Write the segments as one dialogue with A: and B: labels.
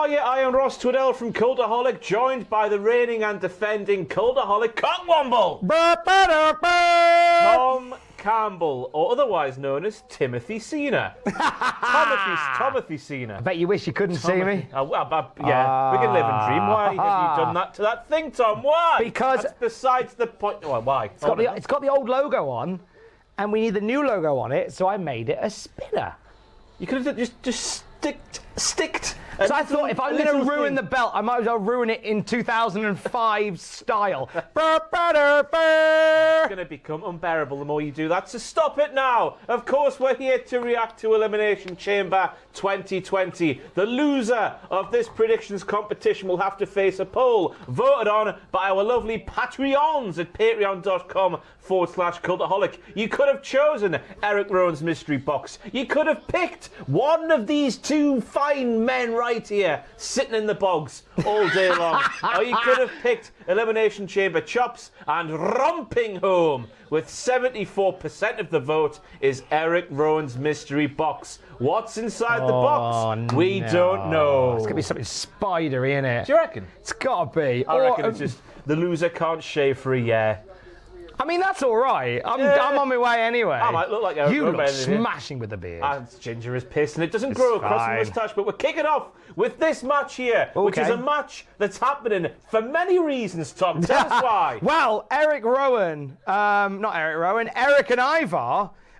A: are you? I am Ross Tweddell from Cultaholic, joined by the reigning and defending Cultaholic Cockwomble, Tom Campbell, or otherwise known as Timothy Cena. Timothy Cena.
B: I bet you wish you couldn't see me.
A: Yeah, we can live and dream. Why have you done that to that thing, Tom? Why?
B: Because
A: that's besides the point. Why?
B: It's got the old logo on, and we need the new logo on it, so I made it a spinner.
A: You could have just sticked.
B: So I thought if I'm going to ruin the belt, I might as well ruin it in 2005 style.
A: It's going to become unbearable the more you do that, so stop it now. Of course, we're here to react to Elimination Chamber 2020. The loser of this predictions competition will have to face a poll voted on by our lovely Patreons at patreon.com/cultaholic. You could have chosen Eric Rowan's mystery box. You could have picked one of these two fine men right here, sitting in the bogs all day long. Or you could have picked Elimination Chamber chops and romping home with 74% of the vote is Eric Rowan's mystery box. What's inside the box? We don't know.
B: It's going to be something spidery, isn't it?
A: Do you reckon?
B: It's got to be.
A: I reckon it's just the loser can't shave for a year.
B: I mean, that's all right. I'm on my way anyway.
A: I might look like Eric
B: You
A: Rowan
B: look smashing with the beard.
A: It's ginger as piss, and it doesn't grow across the moustache. But we're kicking off with this match here, which is a match that's happening for many reasons, Tom. Tell us why.
B: Well, Eric and Ivar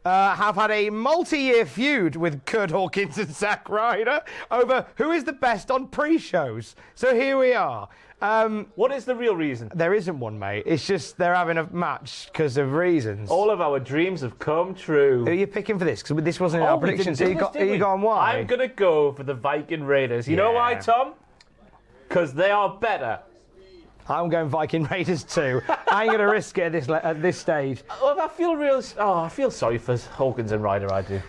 B: have had a multi-year feud with Curt, Hawkins and Zack Ryder over who is the best on pre-shows. So here we are.
A: What is the real reason?
B: There isn't one, mate. It's just they're having a match because of reasons.
A: All of our dreams have come true.
B: Who are you picking for this? Because this wasn't in our predictions. Are you going why?
A: I'm going to go for the Viking Raiders. You know why, Tom? Because they are better.
B: I'm going Viking Raiders too. I ain't going to risk it at this stage.
A: Well, I feel sorry for Hawkins and Ryder, I do.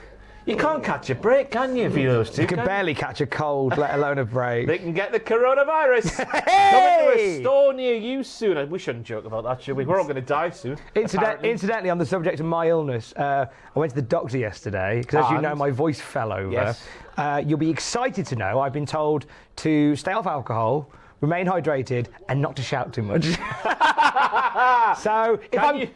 A: You can't catch a break, can you, for those two?
B: You can barely catch a cold, let alone a break.
A: They can get the coronavirus. Coming to a store near you soon. We shouldn't joke about that, should we? We're all going to die soon.
B: Incidentally, on the subject of my illness, I went to the doctor yesterday, because as you know, my voice fell over.
A: Yes.
B: You'll be excited to know I've been told to stay off alcohol, remain hydrated, and not to shout too much. So if I'm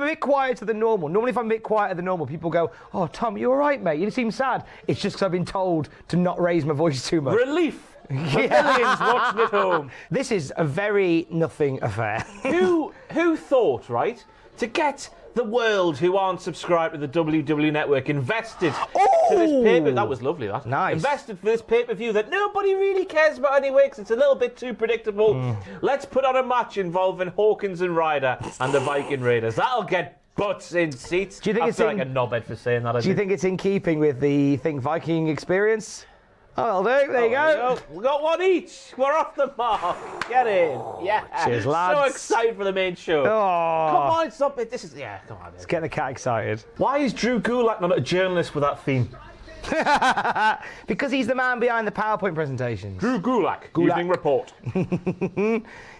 B: a bit quieter than normal, if I'm a bit quieter than normal, people go, "Oh, Tom, you all right, mate? You seem sad." It's just because I've been told to not raise my voice too much.
A: Relief. Millions watching at home.
B: This is a very nothing affair.
A: Who thought, right, to get the world who aren't subscribed to the WWE Network invested to this pay-per-view. That was lovely, that.
B: Nice.
A: Invested for this pay-per-view that nobody really cares about anyway because it's a little bit too predictable. Let's put on a match involving Hawkins and Ryder and the Viking Raiders. That'll get butts in seats.
B: Do you think it's
A: like a knobhead for saying that?
B: Do you think it's in keeping with the Viking experience? Oh, there you go.
A: We got one each. We're off the mark. Get in. Yeah.
B: Cheers, lads.
A: So excited for the main show.
B: Oh.
A: Come on, stop it. This is, come on.
B: Let's get the cat excited.
A: Why is Drew Gulak not a journalist with that theme?
B: Because he's the man behind the PowerPoint presentations.
A: Drew Gulak. Evening report.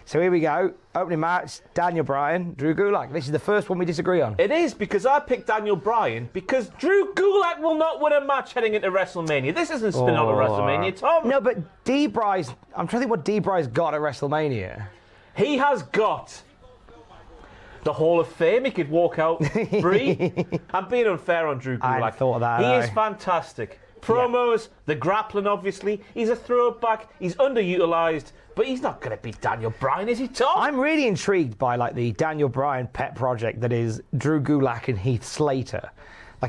B: So here we go. Opening match, Bryan, Drew Gulak. This is the first one we disagree on.
A: It is, because I picked Bryan because Drew Gulak will not win a match heading into WrestleMania. This isn't spin out of WrestleMania, Tom.
B: No, but D-Bry's... I'm trying to think what D-Bry's got at WrestleMania.
A: He has got the Hall of Fame. He could walk out free. I'm being unfair on Drew Gulak.
B: I thought of that.
A: He is fantastic. Promos, the grappling, obviously. He's a throwback. He's underutilised. But he's not going to beat Bryan, is he, Tom?
B: I'm really intrigued by the Bryan pet project that is Drew Gulak and Heath Slater.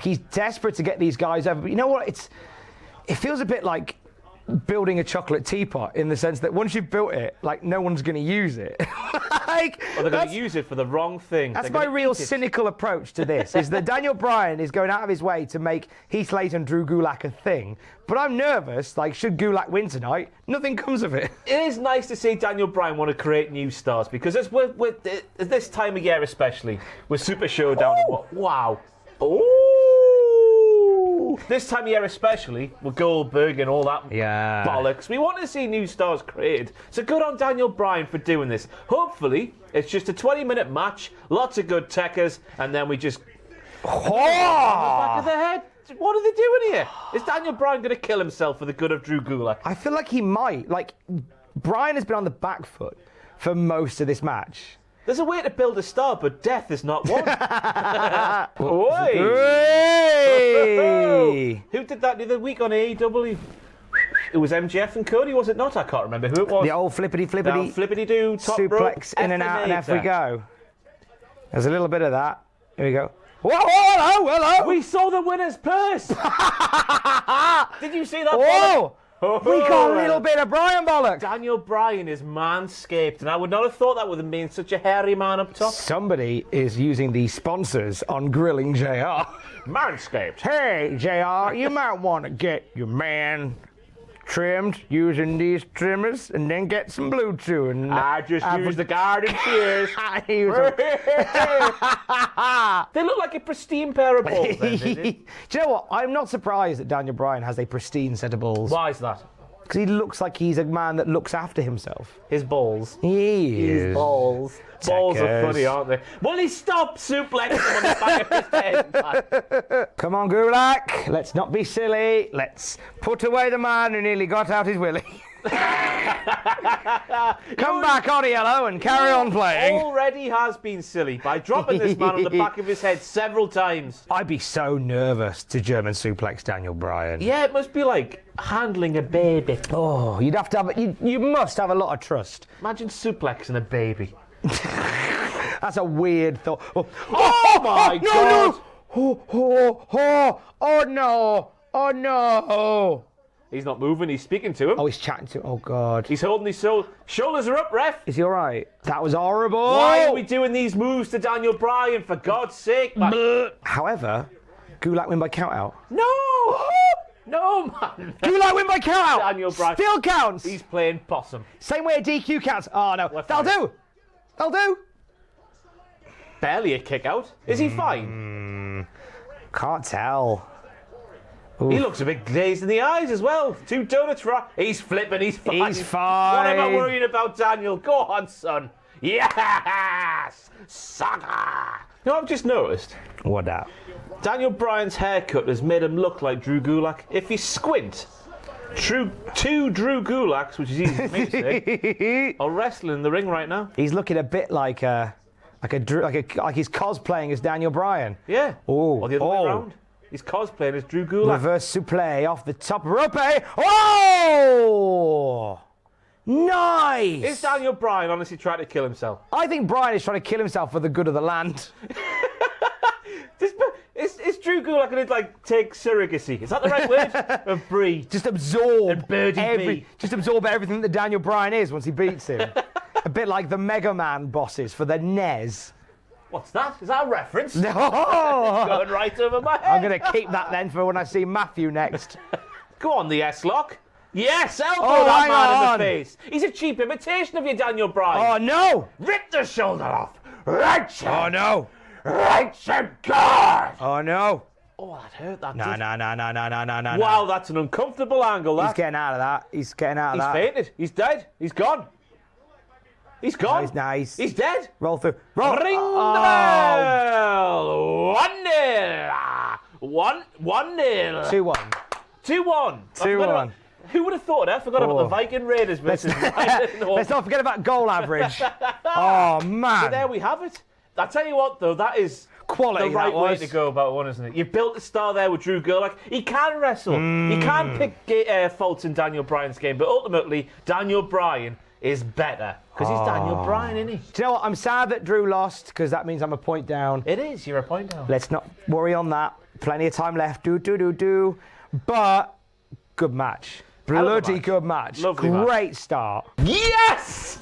B: He's desperate to get these guys over. But you know what? It feels a bit like building a chocolate teapot in the sense that once you've built it, no one's going to use it.
A: They're going to use it for the wrong thing.
B: That's my real cynical approach to this, is that Bryan is going out of his way to make Heath Slater and Drew Gulak a thing. But I'm nervous, should Gulak win tonight, nothing comes of it.
A: It is nice to see Bryan want to create new stars, because it's with this time of year especially, with Super Showdown. Wow. Ooh. This time of year especially, with Goldberg and all that bollocks, we want to see new stars created. So good on Bryan for doing this. Hopefully, it's just a 20-minute match, lots of good techers, and then we just...
B: Oh!
A: Back of the head. What are they doing here? Is Daniel Bryan going to kill himself for the good of Drew Gulak?
B: I feel like he might. Like, Bryan has been on the back foot for most of this match.
A: There's a way to build a star, but death is not one. Oi!
B: Hey!
A: Who did that the other week on AEW? It was MJF and Cody, was it not? I can't remember who it was.
B: The old
A: flippity-do, top
B: suplex
A: rope,
B: in and out, and off we
A: F-inator.
B: go. There's a little bit of that. Here we go. Whoa, hello!
A: We saw the winner's purse! Did you see that?
B: Whoa!
A: Oh,
B: We got a little bit of Bryan bollocks.
A: Daniel Bryan is manscaped, and I would not have thought that would have been such a hairy man up top.
B: Somebody is using the sponsors on grilling JR.
A: Manscaped.
B: Hey, JR, you might want to get your man trimmed using these trimmers and then get some Bluetooth. And
A: I just used the garden shears.
B: He was
A: They look like a pristine pair of balls. Then,
B: Do you know what? I'm not surprised that Daniel Bryan has a pristine set of balls.
A: Why is that?
B: Because he looks like he's a man that looks after himself.
A: His balls.
B: He is.
A: His balls. Balls are
B: Checkers.
A: funny, aren't they? Will he stop suplexing him on the back of his head?
B: Come on, Gulak. Let's not be silly. Let's put away the man who nearly got out his willy. Come back on, Yellow, and carry on playing.
A: Already has been silly by dropping this man on the back of his head several times.
B: I'd be so nervous to German suplex Daniel Bryan.
A: Yeah, it must be like handling a baby.
B: Oh, you'd have to have. You must have a lot of trust.
A: Imagine suplexing a baby.
B: That's a weird thought. Oh,
A: my
B: no,
A: God.
B: No. Oh no! Oh no!
A: He's not moving, he's speaking to him.
B: Oh, he's chatting to. Oh God.
A: He's holding his shoulders are up, ref.
B: Is he all right? That was horrible.
A: Why are we doing these moves to Daniel Bryan, for God's sake? Man?
B: However, Gulak win by countout.
A: No! No, man.
B: Gulak win by countout.
A: Daniel Bryan.
B: Still counts.
A: He's playing possum.
B: Same way a DQ counts. Oh no.
A: Left
B: That'll
A: right.
B: do. That'll do.
A: Barely a kick out. Is he fine?
B: Can't tell.
A: He looks a bit glazed in the eyes as well. 2 donuts for... He's flipping, he's fine.
B: He's fine.
A: What am I worrying about, Daniel? Go on, son. Yes! Sucker! You know, I've just noticed.
B: What that?
A: Daniel Bryan's haircut has made him look like Drew Gulak. If you squint, two Drew Gulaks, which is easy for me to say, are wrestling in the ring right now.
B: He's looking a bit like he's cosplaying as Daniel Bryan.
A: Yeah.
B: Oh.
A: Or the other way around. He's cosplaying as Drew Gulak.
B: Reverse suplex off the top rope. Oh! Nice!
A: Is Daniel Bryan honestly trying to kill himself?
B: I think Bryan is trying to kill himself for the good of the land.
A: Is Drew Gulak going to take surrogacy? Is that the right word? Of breed.
B: Just absorb
A: And Birdie B.
B: just absorb everything that Daniel Bryan is once he beats him. A bit like the Mega Man bosses for the NES.
A: What's that? Is that a reference?
B: No!
A: Going right over my head.
B: I'm going to keep that then for when I see Matthew next.
A: Go on, the S-lock. Yes, elbow
B: Oh,
A: that
B: hang
A: man in
B: on.
A: the face. He's a cheap imitation of you, Daniel Bryan.
B: Oh no!
A: Rip the shoulder off. Right,
B: Oh no!
A: right, guard.
B: Oh no!
A: Oh, that hurt. That
B: No,
A: did.
B: no, no, no, no, no, no, no.
A: Wow, that's an uncomfortable angle.
B: He's
A: That.
B: getting out of that. He's getting out of
A: He's
B: that.
A: fainted. He's dead. He's gone. He's gone.
B: Nice, nice.
A: He's dead.
B: Roll through. Roll.
A: Ring
B: Oh.
A: the bell. 1-0. 1-0.
B: 2-1.
A: 2-1.
B: 2-1.
A: Who would have thought? I forgot about the Viking Raiders versus Ryder.
B: Let's not forget about goal average. Oh man.
A: But there we have it. I tell you what, though, that is
B: Quality,
A: the right
B: that
A: way
B: was.
A: to go about one, isn't it? You've built a star there with Drew Gulak. He can wrestle. He can pick faults in Daniel Bryan's game, but ultimately, Daniel Bryan is better because he's Daniel Bryan, isn't he?
B: Do you know what? I'm sad that Drew lost because that means I'm a point down.
A: It is. You're a point down.
B: Let's not worry on that. Plenty of time left. Do. But good match.
A: Hell of a
B: Bloody
A: match.
B: good match.
A: Lovely match.
B: Great start.
A: Yes!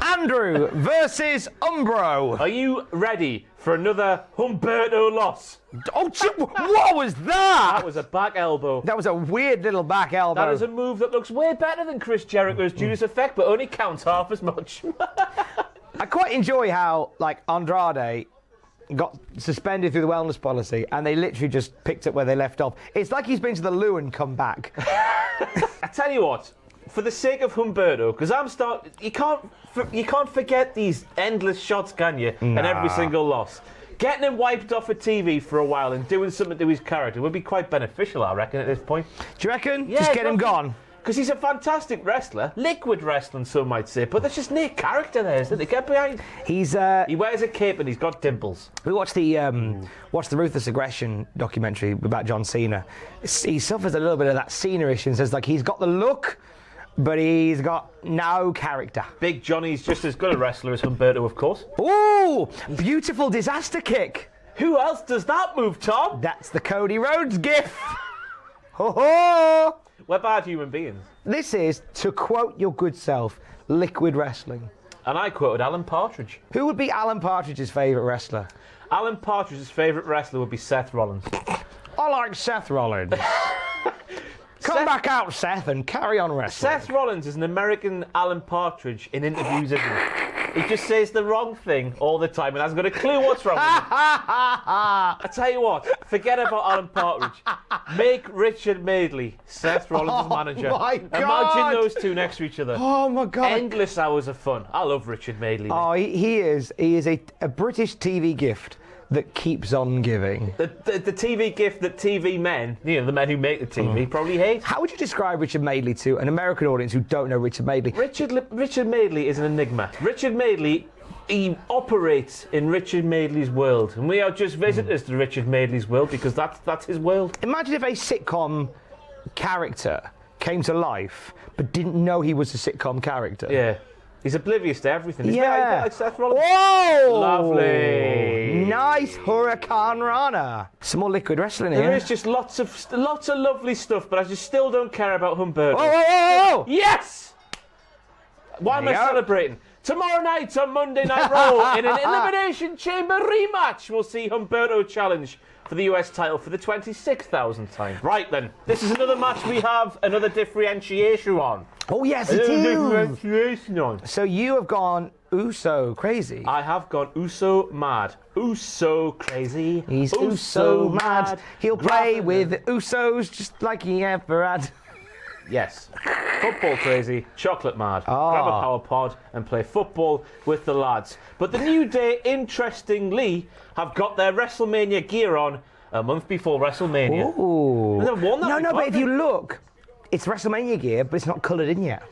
B: Andrew versus Umbro.
A: Are you ready for another Humberto loss?
B: Oh, what was that?
A: That was a back elbow.
B: That was a weird little back elbow.
A: That is a move that looks way better than Chris Jericho's Judas Effect, but only counts half as much.
B: I quite enjoy how, Andrade got suspended through the wellness policy and they literally just picked up where they left off. It's like he's been to the loo and come back.
A: I tell you what, for the sake of Humberto, because you can't forget these endless shots, can you? And every single loss. Getting him wiped off of TV for a while and doing something to his character would be quite beneficial, I reckon, at this point.
B: Do you reckon?
A: Yeah,
B: Just get him gone.
A: Because he's a fantastic wrestler, liquid wrestling, some might say, but there's just no character there, isn't there? Get behind.
B: He
A: wears a cape and he's got dimples.
B: We watched the Ruthless Aggression documentary about John Cena. He suffers a little bit of that Cena-ish and says, like, he's got the look, but he's got no character.
A: Big Johnny's just as good a wrestler as Humberto, of course.
B: Ooh, beautiful disaster kick.
A: Who else does that move, Tom?
B: That's the Cody Rhodes gif. Ho ho!
A: We're bad human beings.
B: This is, to quote your good self, liquid wrestling.
A: And I quoted Alan Partridge.
B: Who would be Alan Partridge's favourite wrestler?
A: Alan Partridge's favourite wrestler would be Seth Rollins.
B: I like Seth Rollins. Come back out, Seth, and carry on wrestling.
A: Seth Rollins is an American Alan Partridge in interviews, isn't he? He just says the wrong thing all the time and hasn't got a clue what's wrong with him. I tell you what, forget about Alan Partridge. Make Richard Madeley Seth Rollins' manager.
B: My God.
A: Imagine those two next to each other.
B: Oh my God.
A: Endless hours of fun. I love Richard Madeley.
B: Oh, he is a British TV gift that keeps on giving.
A: The TV gift that TV men, the men who make the TV, probably hate.
B: How would you describe Richard Madeley to an American audience who don't know Richard Madeley?
A: Richard Madeley is an enigma. Richard Madeley, he operates in Richard Madeley's world, and we are just visitors to Richard Madeley's world because that's his world.
B: Imagine if a sitcom character came to life but didn't know he was a sitcom character.
A: Yeah. He's oblivious to everything. He's
B: Yeah.
A: a bit like Seth Rollins.
B: Whoa!
A: Lovely.
B: Nice Hurricane Rana. Some more liquid wrestling here.
A: There is just lots of lovely stuff, but I just still don't care about Humberto.
B: Whoa, whoa, whoa, whoa.
A: Yes! Why am I celebrating? Tomorrow night on Monday Night Raw, in an Elimination Chamber rematch, we'll see Humberto challenge for the US title for the 26,000th time. Right then, this is another match we have another differentiation on.
B: Oh yes, it
A: Another
B: is.
A: differentiation on.
B: So you have gone Uso crazy.
A: I have gone Uso mad. Uso crazy.
B: He's Uso mad. He'll play with Usos just like he ever had.
A: Yes. Football crazy, chocolate mad. Grab a power pod and play football with the lads. But the New Day, interestingly, have got their WrestleMania gear on a month before WrestleMania.
B: Ooh.
A: And they've worn that
B: No,
A: before,
B: but if you look, it's WrestleMania gear, but it's not coloured in yet.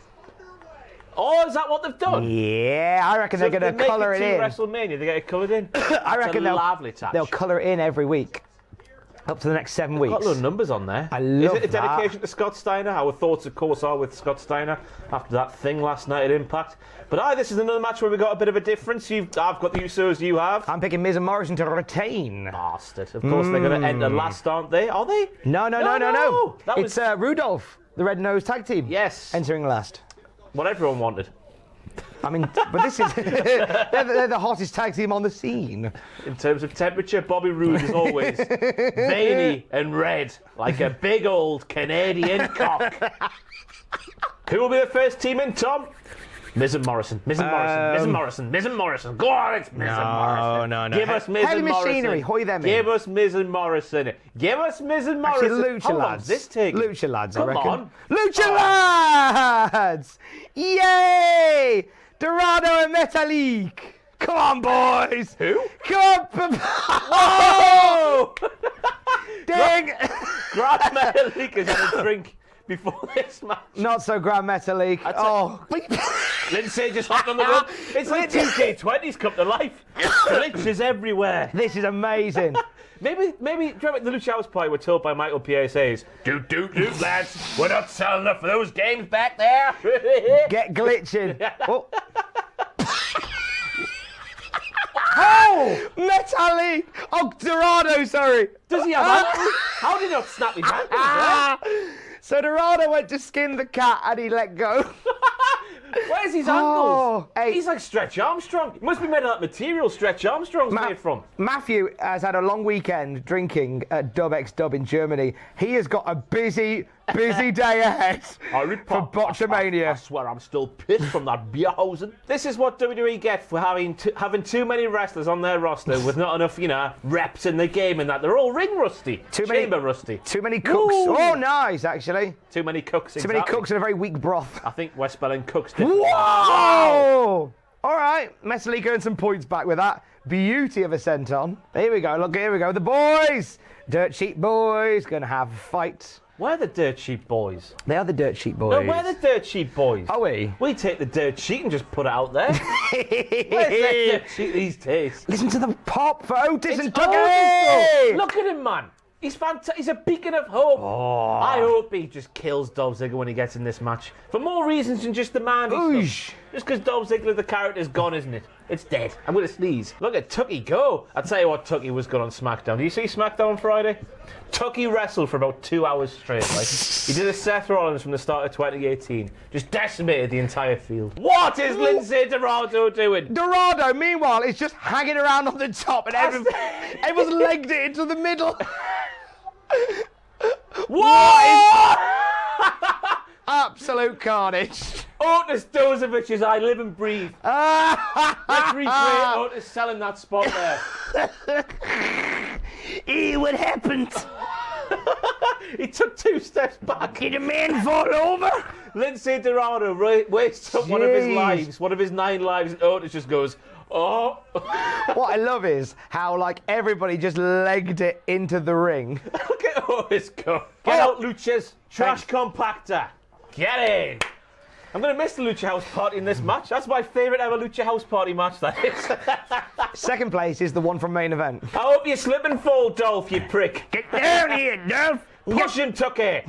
A: Oh, is that what they've done?
B: Yeah, I reckon they're going to colour it in.
A: WrestleMania, they get it coloured in.
B: I reckon
A: they'll
B: colour it in every week. Up to the next 7 weeks.
A: Got a lot of numbers on there.
B: I love
A: Is it a dedication to Scott Steiner? Our thoughts, of course, are with Scott Steiner after that thing last night at Impact. But this is another match where we got a bit of a difference. I've got the Usos, you have.
B: I'm picking Miz and Morrison to retain.
A: Bastard. Of course, they're going to enter last, aren't they? Are they?
B: No.
A: That
B: It's Rudolph, the Red Nose Tag Team.
A: Yes.
B: Entering last.
A: What everyone wanted.
B: I mean, but this is they're the hottest tag team on the scene.
A: In terms of temperature, Bobby Roode is always veiny and red, like a big old Canadian cock. Who will be the first team in, Tom? Miz and Morrison. Miz and Morrison. Go on, it's Miz and Morrison.
B: No.
A: Give us Miz
B: Heavy
A: and Morrison.
B: machinery, hoy them in.
A: Give us Miz and Morrison. Give us Miz and Morrison.
B: Actually, Lucha
A: How long
B: lads.
A: does this take?
B: Lucha lads, I
A: Come
B: reckon.
A: on.
B: Lucha lads! Yay! Dorado and Metalik. Come on, boys.
A: Who?
B: Come on.
A: Whoa!
B: Ding!
A: Grand Metalik has had a drink before this match.
B: Not so Grand Metalik.
A: Oh. Lindsay just hopped on the run. It's like 2K20's come to life. Lynch is everywhere.
B: This is amazing.
A: Maybe, do you remember the Lucha House Party were told by Michael PSAs, doot, lads, we're not selling enough for those games back there.
B: Get glitching. Oh, Metalik. Oh, Dorado, sorry.
A: Does he have ankles? How did he not snap his ankles?
B: So Dorado went to skin the cat and he let go.
A: Where's his ankles?
B: Hey.
A: He's like Stretch Armstrong. He must be made of that material Stretch Armstrong's made from.
B: Matthew has had a long weekend drinking at Dub X Dub in Germany. He has got a busy day ahead for Botchamania.
A: I swear I'm still pissed from that Bierhausen. This is what WWE get for having too many wrestlers on their roster with not enough, reps in the game and that. They're all ring rusty, chamber rusty.
B: Too many cooks.
A: Ooh.
B: Oh, nice, actually.
A: Too many cooks,
B: Too many cooks and a very weak broth.
A: I think we're spelling cooks differently.
B: Whoa! Oh, All right, Messerly earned some points back with that. Beauty of a senton. Here we go, look, here we go. The boys! Dirt Sheet boys going to have a fight.
A: We're the Dirt Sheet boys.
B: They are the Dirt Sheet boys.
A: No, we're the Dirt Sheet boys.
B: Are we?
A: We take the dirt sheet and just put it out there. Where's the dirt sheet these days?
B: Listen to the pop for Otis and
A: Otis,
B: Tucker.
A: though. Look at him, man. He's fantastic. He's a beacon of hope.
B: Oh.
A: I hope he just kills Dolph Ziggler when he gets in this match. For more reasons than just the man. Just because Dolph Ziggler, the character's gone, isn't it? It's dead. I'm going to sneeze. Look at Tucky go. I'll tell you what Tucky was good on SmackDown. Do you see SmackDown on Friday? Tucky wrestled for about 2 hours straight. Like, he did a Seth Rollins from the start of 2018. Just decimated the entire field. What is Lindsay Dorado doing?
B: Dorado, meanwhile, is just hanging around on the top and everyone's legged it into the middle.
A: What?
B: Absolute carnage.
A: Otis Dozovich is I live and breathe. Let's recreate Otis selling that spot there.
B: What happened?
A: He took 2 steps back.
B: Did a man fall over?
A: Lindsay Dorado wastes up one of his lives, one of his 9 lives, and Otis just goes, oh.
B: What I love is how, like, everybody just legged it into the ring.
A: Look at Otis go. Get out, Luchas. Trash compactor. Get in. I'm going to miss the Lucha House Party in this match. That's my favourite ever Lucha House Party match, that is.
B: Second place is the one from main event.
A: I hope you slip and fall, Dolph, you prick.
B: Get down here, Dolph.
A: Push him, Tucker.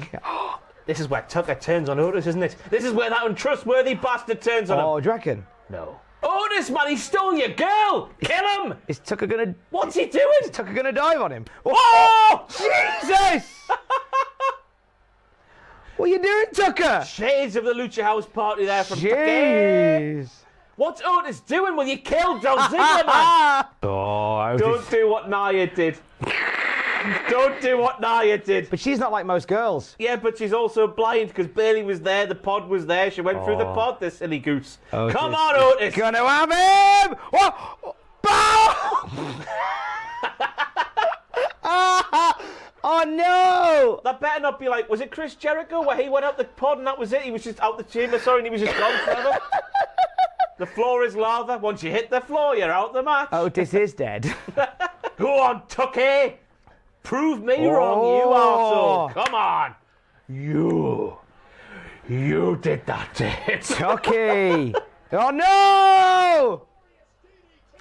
A: This is where Tucker turns on Otis, isn't it? This is where that untrustworthy bastard turns on him.
B: Oh, do you reckon?
A: No. Otis, man, he stole your girl. Kill him.
B: Is Tucker gonna...
A: What's he doing?
B: Is Tucker gonna dive on him?
A: Oh!
B: Jesus! What are you doing, Tucker?
A: Shades of the Lucha House Party there from Tucker.
B: Jeez.
A: What's Otis doing? Will you kill Dolph Ziggler, man?
B: Oh,
A: Don't do what Nia did. Don't do what Nia did.
B: But she's not like most girls.
A: Yeah, but she's also blind because Bailey was there, the pod was there. She went through the pod, this silly goose.
B: Otis.
A: Come on, Otis.
B: Gonna have him! Oh! Oh no!
A: That better not be like, was it Chris Jericho where he went out the pod and that was it? He was just out the chamber, sorry, and he was just gone forever. The floor is lava. Once you hit the floor, you're out the match.
B: Otis is dead.
A: Go on, Tucky. Prove me wrong, you arsehole. Come on. You did that to him.
B: Tucky! Oh no!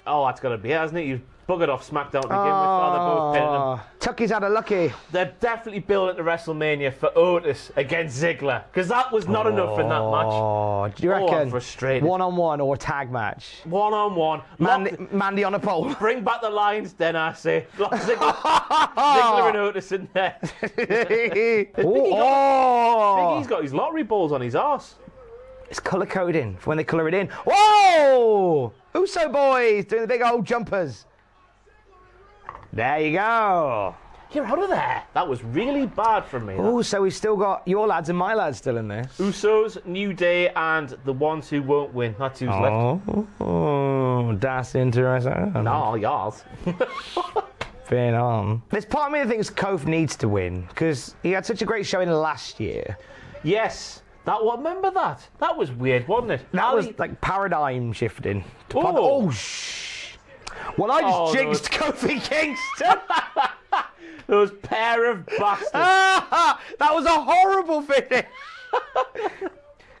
A: Oh, that's got to be it, hasn't it? You've buggered off SmackDown to begin with. Oh, they're both pinning him.
B: Tucky's had a lucky.
A: They're definitely building to WrestleMania for Otis against Ziggler, because that was not enough in that match.
B: Oh, do you
A: I'm
B: reckon?
A: frustrated.
B: One-on-one or a tag match?
A: One-on-one.
B: Mandy on a pole.
A: Bring back the lines, then I say. Lock Ziggler and Otis in there. Biggie's got his lottery balls on his arse.
B: It's colour coding for when they colour it in. Whoa! Uso boys doing the big old jumpers. There you go.
A: You're out of there. That was really bad from me.
B: Oh, so we've still got your lads and my lads still in this.
A: Usos, New Day, and the ones who won't win. That's who's left.
B: Oh, that's interesting.
A: No, yours.
B: Been on. There's part of me that thinks Kof needs to win because he had such a great showing last year.
A: Yes. Remember that? That was weird, wasn't it?
B: That was like paradigm shifting. Oh, shh. Well, I just jinxed Kofi Kingston.
A: Those pair of bastards.
B: That was a horrible finish.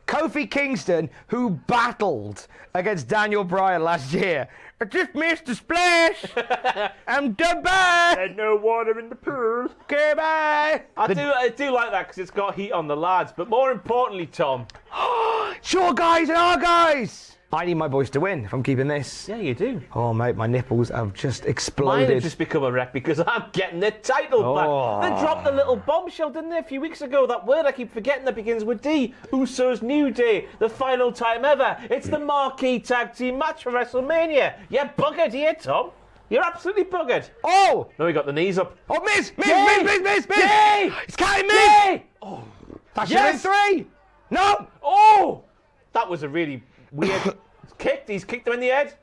B: Kofi Kingston, who battled against Daniel Bryan last year, I just missed a splash. I'm done bad.
A: There's no water in the pool.
B: Goodbye.
A: I do like that because it's got heat on the lads. But more importantly, Tom.
B: Sure, guys and our guys. I need my boys to win if I'm keeping this.
A: Yeah, you do.
B: Oh, mate, my nipples have just exploded.
A: Mine have just become a wreck because I'm getting the title back. They dropped the little bombshell, didn't they, a few weeks ago? That word I keep forgetting that begins with D. Usos New Day, the final time ever. It's the marquee tag team match for WrestleMania. You're buggered here, Tom. You're absolutely buggered.
B: Oh!
A: No, he got the knees up.
B: Oh, Miz!
A: Jay!
B: It's counting Miz!
A: Oh,
B: that's
A: yes!
B: in 3! No!
A: Oh! That was a really weird kick. He's kicked him in the head.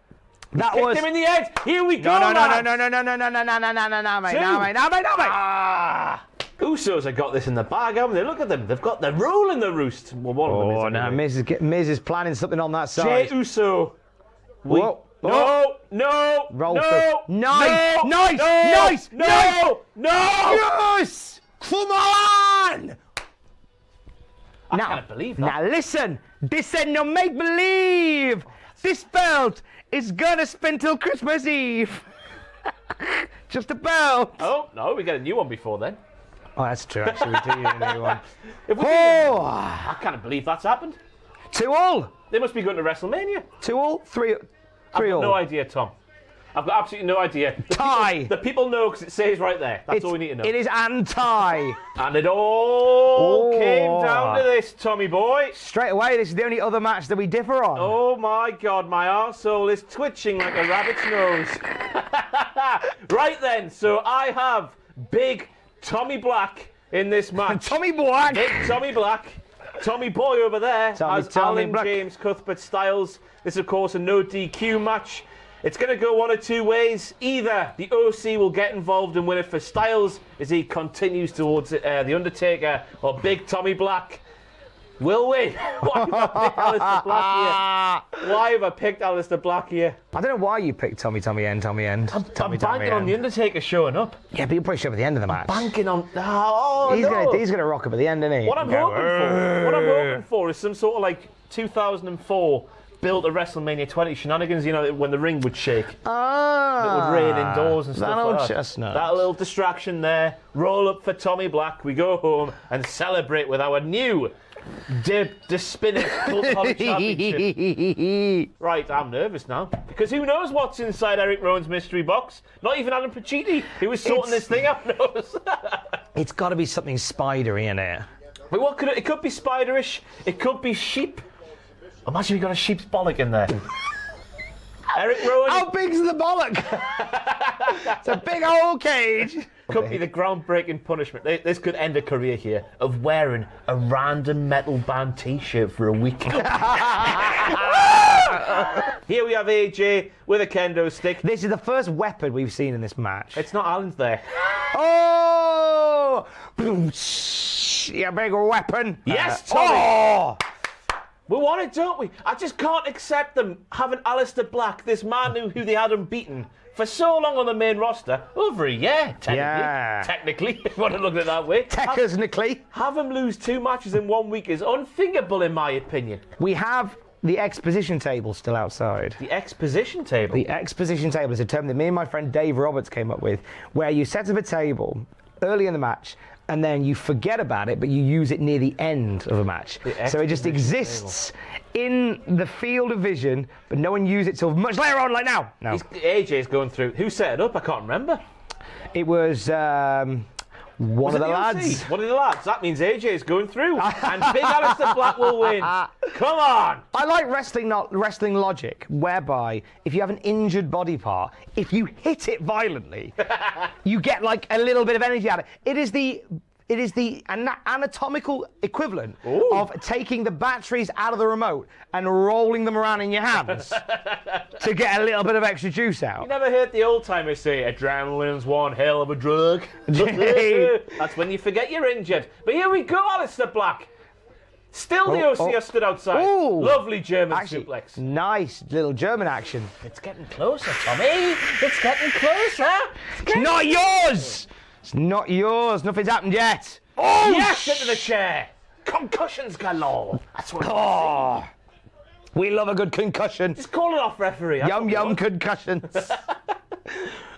A: Kicked him in the head. Here we go.
B: No, mate.
A: Usos have got this in the bag, haven't they? Look at them. They're ruling the roost. Well, one of them is.
B: Miz is planning something on that side.
A: Jey Uso
B: Whoa.
A: No!
B: Roll
A: no!
B: through. Nice!
A: No!
B: Nice!
A: No!
B: Nice!
A: No!
B: Nice!
A: No!
B: Yes! Come on!
A: I can't believe that.
B: Now listen, this ain't no make-believe. This belt is gonna spin till Christmas Eve. Just a belt.
A: Oh, no, we get a new one before then.
B: Oh, that's true, actually, we do need a new one.
A: I can't believe that's happened.
B: 2-2.
A: They must be going to WrestleMania.
B: 2-2, 3-3.
A: I've got no idea, Tom. I've got absolutely no idea.
B: Tie.
A: The people know because it says right there. That's all we need to know.
B: It is anti.
A: And it all came down to this, Tommy boy.
B: Straight away, this is the only other match that we differ on.
A: Oh my God, my arsehole is twitching like a rabbit's nose. Right then, so I have big Tommy Black in this match.
B: Tommy Black.
A: Big Tommy Black. Tommy Boy over there has Alan
B: Black.
A: James Cuthbert Styles. This, of course, a no DQ match. It's going to go one of two ways. Either the OC will get involved and win it for Styles as he continues towards the Undertaker, or Big Tommy Black will win. Why have I picked Aleister Black here? Why have I picked Aleister Black here?
B: I don't know why you picked Tommy End.
A: I'm banking on the Undertaker showing up.
B: Yeah, but you'll probably show up at the end of the match.
A: Banking on...
B: He's gonna rock up at the end, isn't he?
A: What I'm hoping for is some sort of like 2004 built a WrestleMania 20 shenanigans, you know, when the ring would shake. It would rain indoors and stuff
B: that old
A: like that.
B: chestnut.
A: That little distraction there. Roll up for Tommy Black. We go home and celebrate with our new spinning Cultaholic Championship. Right, I'm nervous now. Because who knows what's inside Eric Rowan's mystery box? Not even Adam Pacitti, who was sorting this thing out, knows.
B: It's got to be something spidery in it.
A: But what could it could be spiderish, it could be sheep. Imagine we got a sheep's bollock in there. Eric Rowan.
B: How big's the bollock? It's a big old cage.
A: Could be the groundbreaking punishment. This could end a career here of wearing a random metal band T-shirt for a week. Here we have AJ with a kendo stick.
B: This is the first weapon we've seen in this match.
A: It's not Alan's there.
B: Oh! Yeah, big weapon.
A: Yes, Tommy.
B: Oh!
A: We want it, don't we? I just can't accept them having Aleister Black, this man who they had unbeaten for so long on the main roster, over a year, technically.
B: Yeah.
A: Technically, if you want to look at it that way.
B: Technically.
A: Have him lose 2 matches in 1 week is unthinkable, in my opinion.
B: We have the exposition table still outside.
A: The exposition table?
B: The exposition table is a term that me and my friend Dave Roberts came up with, where you set up a table early in the match, and then you forget about it, but you use it near the end of a match. So it just exists in the field of vision, but no one uses it till much later on, like now. No.
A: AJ's going through. Who set it up? I can't remember.
B: It was one of the lads.
A: One of the lads. That means AJ's going through, and Big Aleister Black will win. Come on!
B: I like wrestling logic, whereby if you have an injured body part, if you hit it violently, you get like a little bit of energy out of it. It is the anatomical equivalent of taking the batteries out of the remote and rolling them around in your hands to get a little bit of extra juice out.
A: You never heard the old timers say adrenaline's one hell of a drug? That's when you forget you're injured. But here we go, Aleister Black. Still the OC stood outside.
B: Ooh.
A: Lovely German suplex.
B: Nice little German action.
A: It's getting closer, Tommy. It's getting closer.
B: It's not yours! It's not yours. Nothing's happened yet. Oh,
A: yes, into the chair. Concussions galore. That's what
B: we love a good concussion.
A: Just call it off, referee.
B: Yum concussions.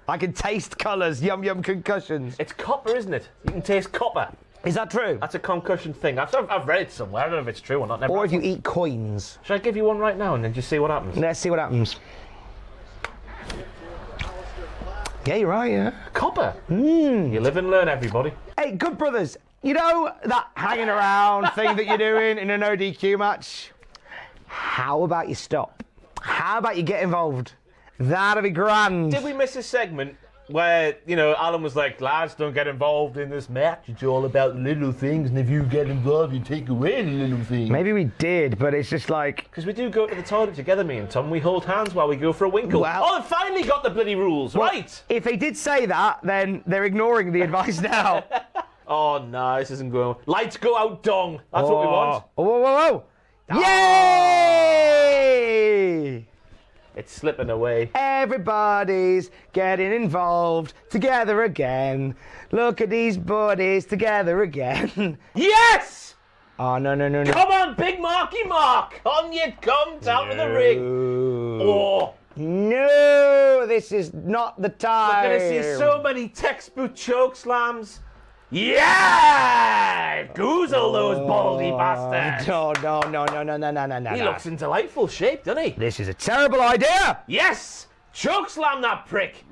B: I can taste colours. Yum concussions.
A: It's copper, isn't it? You can taste copper.
B: Is that true?
A: That's a concussion thing. I've read it somewhere. I don't know if it's true or not.
B: Or if you eat coins.
A: Should I give you one right now and then just see what happens?
B: Let's see what happens. Yeah, you're right, yeah.
A: Copper. You live and learn, everybody.
B: Hey, good brothers, you know that hanging around thing that you're doing in an ODQ match? How about you stop? How about you get involved? That'd be grand.
A: Did we miss a segment where, you know, Alan was like, lads, don't get involved in this match. It's all about little things, and if you get involved, you take away the little things.
B: Maybe we did, but it's just like...
A: Because we do go to the toilet together, me and Tom. We hold hands while we go for a winkle. Well, they finally got the bloody rules, right?
B: If they did say that, then they're ignoring the advice now.
A: Oh, no, this isn't going... Lights go out, dong. That's what we want.
B: Whoa. Yay!
A: It's slipping away.
B: Everybody's getting involved together again. Look at these buddies together again.
A: Yes!
B: Oh, no.
A: Come on, big Marky Mark. On you come down to the ring. Oh.
B: No, this is not the time.
A: We're going to see so many textbook choke slams. Yeah! Goozle those baldy bastards.
B: No.
A: He looks in delightful shape, doesn't he?
B: This is a terrible idea.
A: Yes! Choke slam that prick.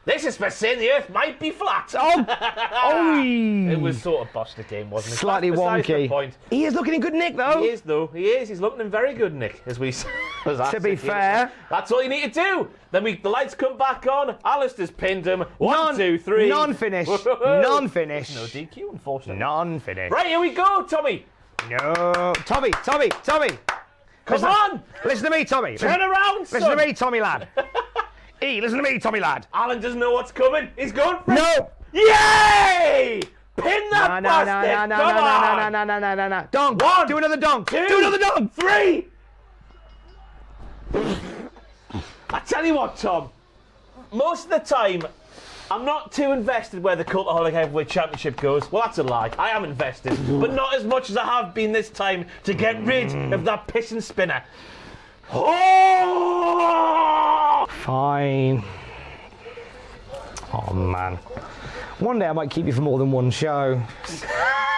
A: This is for saying the earth might be flat.
B: Oh.
A: It was sort of bossed the game, wasn't it?
B: Slightly
A: That's besides
B: wonky.
A: the point.
B: He is looking in good nick, though.
A: He is, though. He is. He's looking in very good nick, as we say.
B: To be fair.
A: That's all you need to do. Then the lights come back on. Aleister's pinned him. 1, 2, 3.
B: Non-finish. Non-finish.
A: No DQ, unfortunately.
B: Non-finish.
A: Right, here we go, Tommy.
B: No. Tommy.
A: Come on.
B: Listen to me, Tommy.
A: Turn around, son.
B: Listen to me, Tommy lad. Listen to me, Tommy lad.
A: Alan doesn't know what's coming. He's going for it.
B: No.
A: Yay! Pin that bastard. Come on.
B: No. Dunk.
A: 1.
B: Do another dunk.
A: 2.
B: Do another dunk.
A: 3. I tell you what, Tom. Most of the time, I'm not too invested where the Cultaholic Heavyweight Championship goes. Well, that's a lie. I am invested, but not as much as I have been this time to get rid of that piston spinner. Oh!
B: Fine. Oh, man. One day I might keep you for more than one show.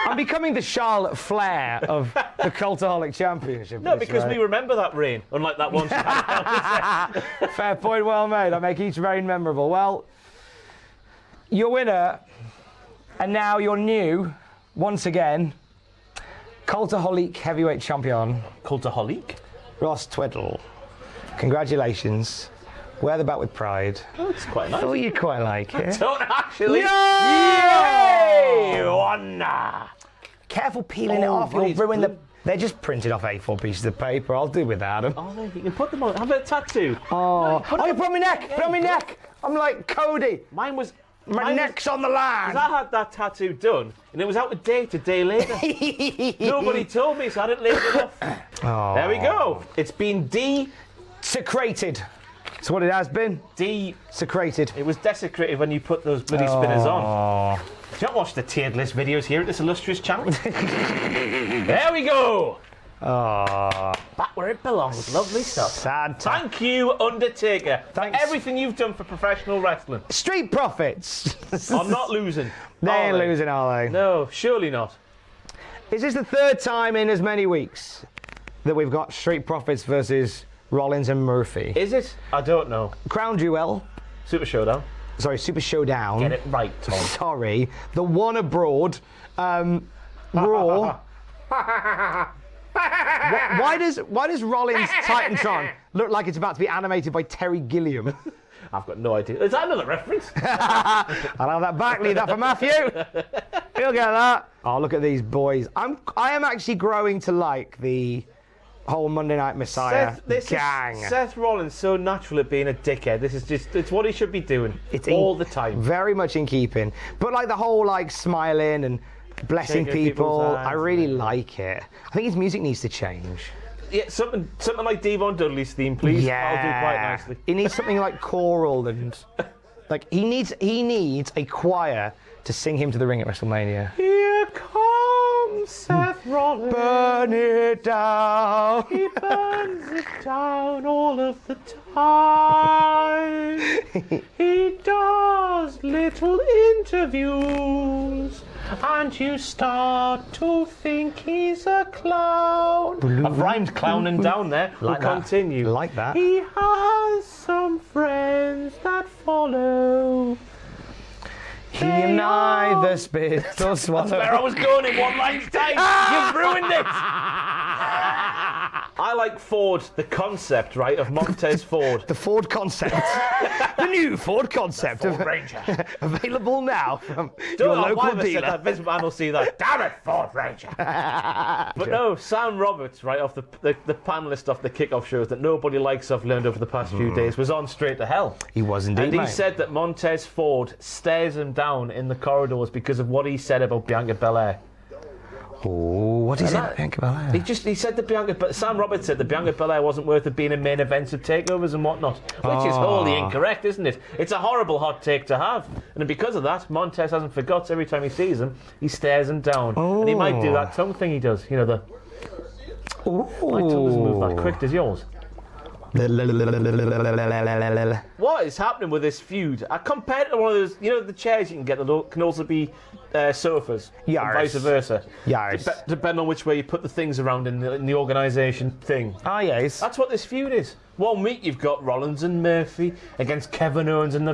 B: I'm becoming the Charlotte Flair of the Cultaholic Championship.
A: No, because we remember that reign, unlike that one.
B: Fair point, well made. I make each reign memorable. Well, your winner, and now your new, once again, Cultaholic Heavyweight Champion.
A: Cultaholic?
B: Ross Tweddell. Congratulations. Wear the belt with pride.
A: Oh, it's quite nice.
B: Oh, you quite like it.
A: Don't actually.
B: Yay!
A: One.
B: Careful peeling it off. You'll
A: right,
B: ruin the. They're just printed off A4 pieces of paper. I'll do without them.
A: Oh, you can put them on. Have a tattoo.
B: Oh, you put on my neck. Put on my neck. I'm like Cody.
A: Mine was.
B: My neck's on the line.
A: Because I had that tattoo done, and it was out of date a day later. Nobody told me, so I didn't leave it off.
B: Oh.
A: There we go. It's been
B: desecrated. That's what it has been. Desecrated.
A: It was desecrated when you put those bloody spinners on. Don't watch the tiered list videos here at this illustrious channel. There we go. Back where it belongs. Lovely stuff.
B: Sad time.
A: Thank you, Undertaker,
B: Thanks.
A: for everything you've done for professional wrestling.
B: Street Profits.
A: I'm not losing.
B: They ain't losing, are they?
A: No, surely not.
B: Is this the third time in as many weeks that we've got Street Profits versus Rollins and Murphy?
A: Is it? I don't know.
B: Crown Jewel.
A: Super Showdown.
B: Sorry, Super Showdown.
A: Get it right, Tom.
B: Sorry. The one abroad. Raw. Why does Rollins Titantron look like it's about to be animated by Terry Gilliam?
A: I've got no idea. Is that another reference?
B: I'll have that back. Leave that for Matthew. He'll get that. Oh, look at these boys. I am actually growing to like the whole Monday Night Messiah gang.
A: Seth Rollins so natural at being a dickhead. This is it's what he should be doing. It's all the time.
B: Very much in keeping. But like the whole like smiling and blessing people, I really like it. I think his music needs to change.
A: Yeah, something like Devon Dudley's theme, please.
B: Yeah,
A: that'll do quite nicely.
B: He needs something like choral and like he needs a choir to sing him to the ring at WrestleMania.
A: Here comes Seth Rollins.
B: Burn it down.
A: He burns it down all of the time. He does little interviews. And you start to think he's a clown. I've rhymed clowning down there.
B: Like
A: we'll
B: that.
A: continue.
B: Like that.
A: He has some friends that follow.
B: He neither spits or swallows.
A: That's where I was going in one line's time. You've ruined it. I like Ford, the concept, right, of Montez Ford.
B: The Ford concept. The new Ford concept.
A: Ford Ranger.
B: Available now from your local dealer.
A: Vince McMahon will see that. Damn it, Ford Ranger. But no, Sam Roberts, right, off the panelist off the Kickoff shows that nobody likes I've learned over the past few days, was on Straight to Hell.
B: He was indeed,
A: and he said that Montez Ford stares him down in the corridors because of what he said about Bianca Belair.
B: what did he say? Bianca Belair.
A: He said that but Sam Roberts said that Bianca Belair wasn't worth it being in main events of takeovers and whatnot, which is wholly incorrect, isn't it? It's a horrible hot take to have, and because of that, Montez hasn't forgot. Every time he sees him, he stares him down, and he might do that tongue thing he does. You know, the my tongue doesn't move that quick. Does yours? What is happening with this feud? Compared to one of those, the chairs you can get that can also be sofas, and vice versa. Depending on which way you put the things around in the organisation thing.
B: Ah, yes.
A: That's what this feud is. 1 week you've got Rollins and Murphy against Kevin Owens and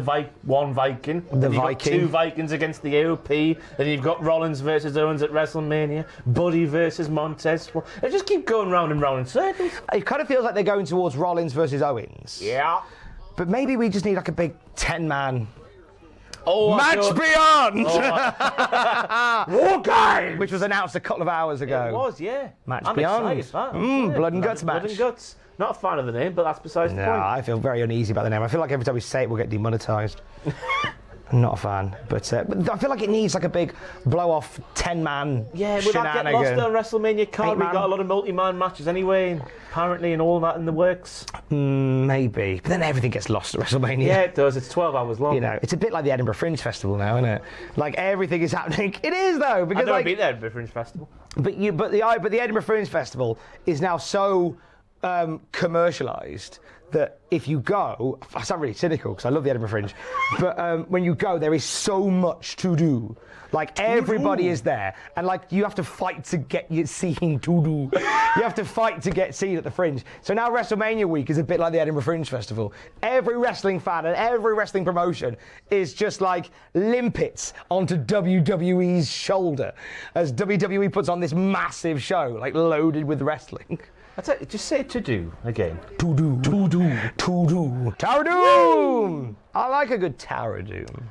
A: one Viking.
B: The
A: Viking.
B: Viking.
A: 2 Vikings against the AOP. Then you've got Rollins versus Owens at WrestleMania. Buddy versus Montez. Well, they just keep going round and round in circles.
B: It kind of feels like they're going towards Rollins versus Owens.
A: Yeah.
B: But maybe we just need like a big 10-man...
A: Match
B: Beyond!
A: War Game!
B: Which was announced a couple of hours ago.
A: It was, yeah.
B: Match Beyond. Blood and Guts match.
A: Blood and Guts. Not a fan of the name, but that's besides the point.
B: No, I feel very uneasy about the name. I feel like every time we say it, we'll get demonetised. I'm not a fan, but I feel like it needs like a big blow-off 10-man
A: Yeah, would that get lost on WrestleMania card? We've got a lot of multi-man matches anyway, apparently, and all that in the works.
B: Maybe, but then everything gets lost at WrestleMania.
A: Yeah, it does. It's 12 hours long.
B: You know, it's a bit like the Edinburgh Fringe Festival now, isn't it? Like everything is happening. It is though, because
A: I've never been to the Edinburgh Fringe Festival.
B: But the Edinburgh Fringe Festival is now so commercialised that if you go, I sound really cynical because I love the Edinburgh Fringe, but when you go, there is so much to do. Like everybody is there, and like you have to fight to get your seen to do. You have to fight to get seen at the Fringe. So now WrestleMania week is a bit like the Edinburgh Fringe Festival. Every wrestling fan and every wrestling promotion is just like limpets onto WWE's shoulder as WWE puts on this massive show, like loaded with wrestling.
A: Just say to do again.
B: To do. Tower Doom! I like a good Tower of Doom.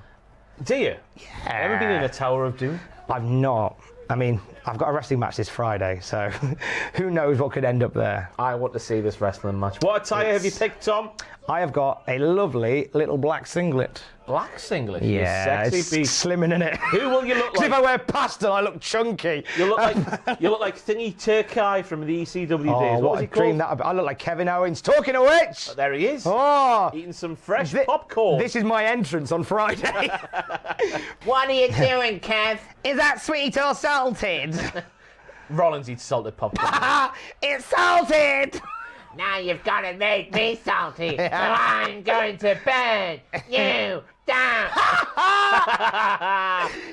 A: Do you?
B: Yeah.
A: Ever been in a Tower of Doom?
B: I've not. I mean, I've got a wrestling match this Friday, so who knows what could end up there.
A: I want to see this wrestling match. What attire have you picked, Tom?
B: I have got a lovely little black singlet.
A: Black singlet?
B: Yeah,
A: sexy
B: it's
A: beast.
B: slimming in it.
A: Who will you look like?
B: Because if I wear pastel, I look chunky.
A: You look like Thingy Turkai from the ECW days. What was he
B: dream
A: called?
B: I look like Kevin Owens. Talking of which,
A: there he is.
B: Oh,
A: eating some fresh popcorn.
B: This is my entrance on Friday.
C: What are you doing, Kev?
B: Is that sweet or salted?
A: Rollins eats salted popcorn.
B: It's salted.
C: Now you've got to make me salty, so I'm going to burn you down.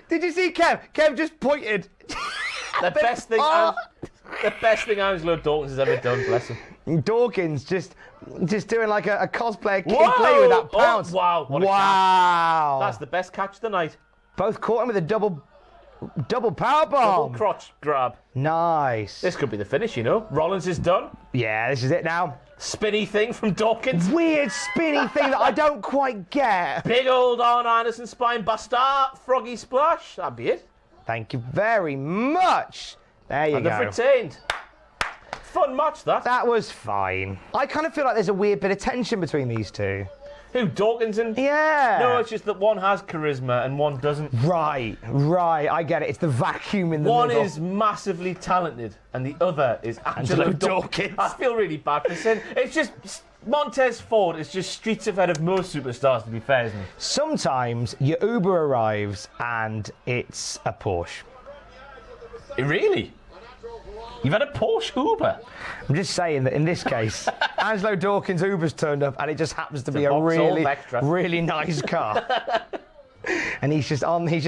B: Did you see Kev? Kev just pointed.
A: The best thing Angelo Dawkins has ever done, bless him.
B: Dawkins just doing like a cosplayer Kid Play with that pounce.
A: Wow. What a
B: wow.
A: Catch. That's the best catch of the night.
B: Both caught him with a double powerbomb.
A: Double crotch grab.
B: Nice.
A: This could be the finish, you know. Rollins is done.
B: Yeah, this is it now.
A: Spinny thing from Dawkins.
B: Weird spinny thing that I don't quite get.
A: Big old Arn Anderson spine buster. Froggy splash. That'd be it.
B: Thank you very much. There you go.
A: And they've retained. Fun match, that.
B: That was fine. I kind of feel like there's a weird bit of tension between these two.
A: Who, Dawkins and...
B: Yeah.
A: No, it's just that one has charisma and one doesn't.
B: Right. I get it. It's the vacuum in the
A: middle. One is massively talented and the other is Angelo Dawkins. I feel really bad for saying. It's just... Montez Ford is just streets ahead of most superstars, to be fair, isn't he?
B: Sometimes your Uber arrives and it's a Porsche.
A: Really? You've had a Porsche Uber?
B: I'm just saying that in this case, Angelo Dawkins' Uber's turned up and it just happens to be a really nice car. And he's just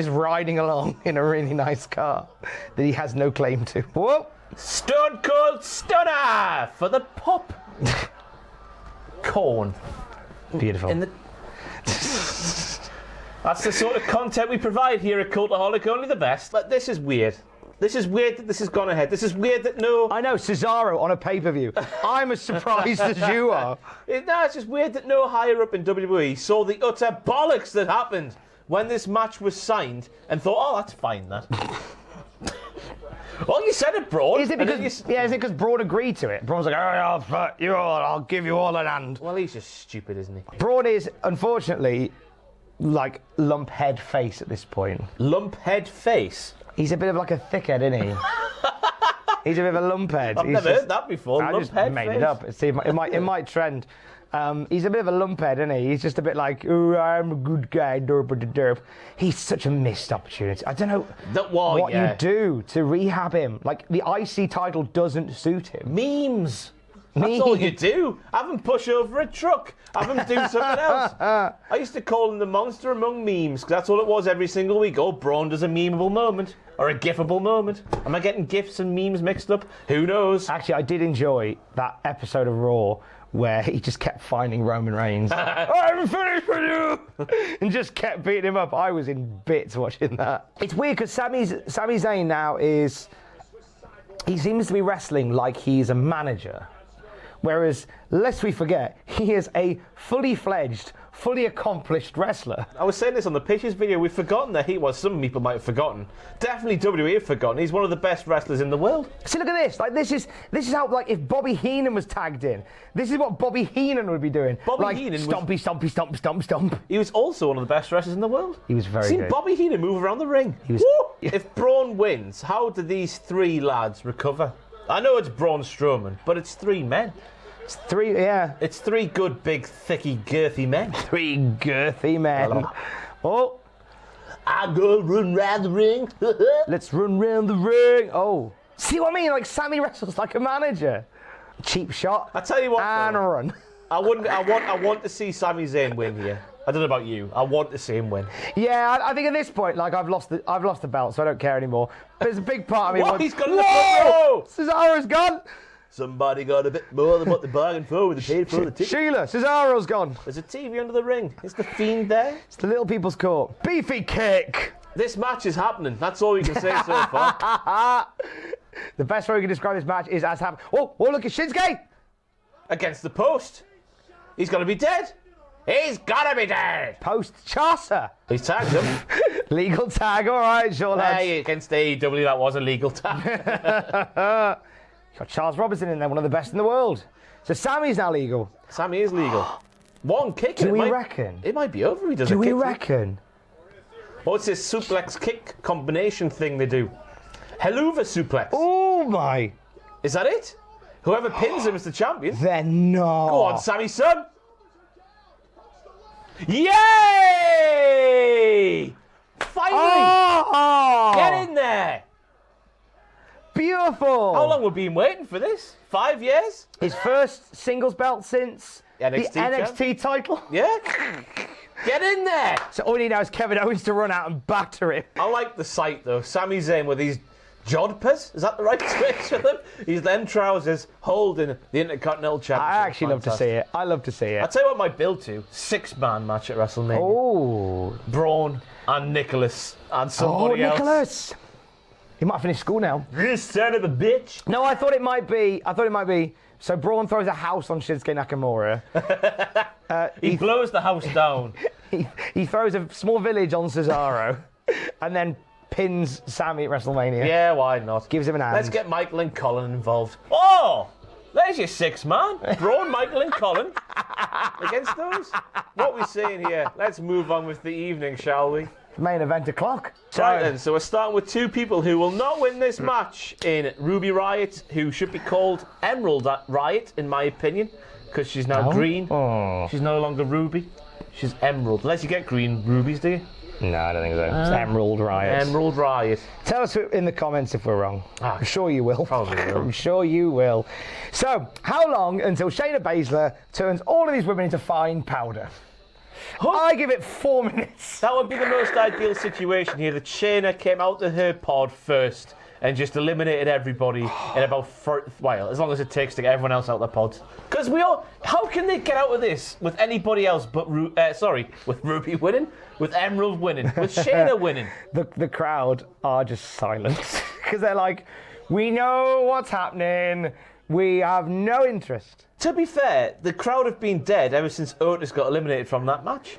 B: riding along in a really nice car that he has no claim to. Whoa!
A: Stone Cold Stunner for the pop. Corn.
B: Beautiful.
A: That's the sort of content we provide here at Cultaholic, only the best. But this is weird. This is weird that this has gone ahead. This is weird that
B: I know, Cesaro on a pay-per-view. I'm as surprised as you are.
A: It's just weird that no higher up in WWE saw the utter bollocks that happened when this match was signed and thought, oh, that's fine, that. Well, you said it, Braun.
B: Is it because Braun agreed to it? Braun's like, I'll give you all an hand.
A: Well, he's just stupid, isn't he?
B: Braun is, unfortunately, like lump head face at this point.
A: Lump head face?
B: He's a bit of like a thickhead, isn't he? He's a bit of a lumphead.
A: I've never heard that before.
B: I just
A: Lumphead
B: made
A: face.
B: it up. See, it might trend. He's a bit of a lumphead, isn't he? He's just a bit like, oh, I'm a good guy, derp. He's such a missed opportunity. I don't know what you do to rehab him. Like, the IC title doesn't suit him.
A: Memes. That's all you do. Have him push over a truck. Have him do something else. I used to call him the monster among memes, because that's all it was every single week. Oh, Braun does a memeable moment, or a gifable moment. Am I getting gifs and memes mixed up? Who knows?
B: Actually, I did enjoy that episode of Raw where he just kept finding Roman Reigns. I'm finished with you! And just kept beating him up. I was in bits watching that. It's weird because Sami Zayn now he seems to be wrestling like he's a manager. Whereas, lest we forget, he is a fully fledged, fully accomplished wrestler.
A: I was saying this on the Pitches video. We've forgotten that some people might have forgotten. Definitely WWE have forgotten. He's one of the best wrestlers in the world.
B: See, look at this. Like, this is how, like, if Bobby Heenan was tagged in, this is what Bobby Heenan would be doing.
A: Bobby Heenan
B: stompy, stompy, stomp, stomp, stomp.
A: He was also one of the best wrestlers in the world.
B: He was very
A: Seen
B: good.
A: Bobby Heenan move around the ring.
B: He was.
A: If Braun wins, how do these three lads recover? I know it's Braun Strowman, but it's three men.
B: It's three, yeah.
A: It's three good, big, thicky, girthy men.
B: Three girthy men. Oh.
A: I go run round the ring.
B: Let's run round the ring. Oh. See what I mean? Like, Sami wrestles like a manager. Cheap shot.
A: I tell you what,
B: and a run.
A: I want to see Sami Zayn win here. I don't know about you. I want to see him win.
B: Yeah, I think at this point, like, I've lost the belt, so I don't care anymore. But there's a big part of me.
A: What? He's got in the front row.
B: Cesaro's gone.
A: Somebody got a bit more than what they bargained for when they paid for the ticket.
B: Sheila, Cesaro's gone.
A: There's a TV under the ring. Is the Fiend there?
B: It's the little people's court. Beefy kick.
A: This match is happening. That's all we can say so far.
B: The best way we can describe this match is as happening. Oh, look at Shinsuke.
A: Against the post. He's got to be dead. He's got to be dead.
B: Post Chaucer.
A: He's tagged him.
B: Legal tag, all right, sure, lads.
A: Hey, against AEW, that was a legal tag.
B: Got Charles Robinson in there, one of the best in the world. So Sami's now legal.
A: Sami is legal. One kick.
B: Do we reckon?
A: It might be over. He does a
B: Do
A: kick.
B: we reckon?
A: What's this suplex kick combination thing they do? Helluva suplex.
B: Oh my!
A: Is that it? Whoever pins him is the champion.
B: They're not.
A: Go on, Sammy, son. Yay! Finally!
B: Oh!
A: Get in there!
B: Beautiful!
A: How long have we been waiting for this? 5 years?
B: His first singles belt since
A: NXT
B: the NXT title.
A: Yeah? Get in there!
B: So all we need now is Kevin Owens to run out and batter him.
A: I like the sight though. Sami Zayn with these jodhpurs. Is that the right switch for them? He's them trousers holding the Intercontinental Championship.
B: I actually love to see it. I love to see it.
A: I'll tell you what my build to. 6-man match at WrestleMania.
B: Oh.
A: Braun and Nicholas and somebody else.
B: Nicholas. He might finish school now.
A: This son of a bitch.
B: No, I thought it might be. So Braun throws a house on Shinsuke Nakamura.
A: He blows the house down.
B: He throws a small village on Cesaro, and then pins Sami at WrestleMania.
A: Yeah, why not?
B: Gives him an hand.
A: Let's get Michael and Colin involved. Oh! There's your 6-man. Braun, Michael and Colin against those. What are we saying here? Let's move on with the evening, shall we?
B: Main event o'clock.
A: Right then, so we're starting with two people who will not win this match in Ruby Riott, who should be called Emerald Riott, in my opinion, because she's now green.
B: Oh.
A: She's no longer Ruby. She's Emerald. Unless you get green rubies, do you?
B: No, I don't think so. It's Emerald Riott.
A: Emerald Riott.
B: Tell us in the comments if we're wrong. I'm sure you will.
A: Probably will.
B: I'm sure you will. So, how long until Shayna Baszler turns all of these women into fine powder? I give it 4 minutes.
A: That would be the most ideal situation here. That Shayna came out to her pod first and just eliminated everybody in about as long as it takes to get everyone else out of the pods. Because how can they get out of this with anybody else but with Ruby winning, with Emerald winning, with Shayna winning?
B: The crowd are just silent because they're like, we know what's happening. We have no interest.
A: To be fair, the crowd have been dead ever since Otis got eliminated from that match.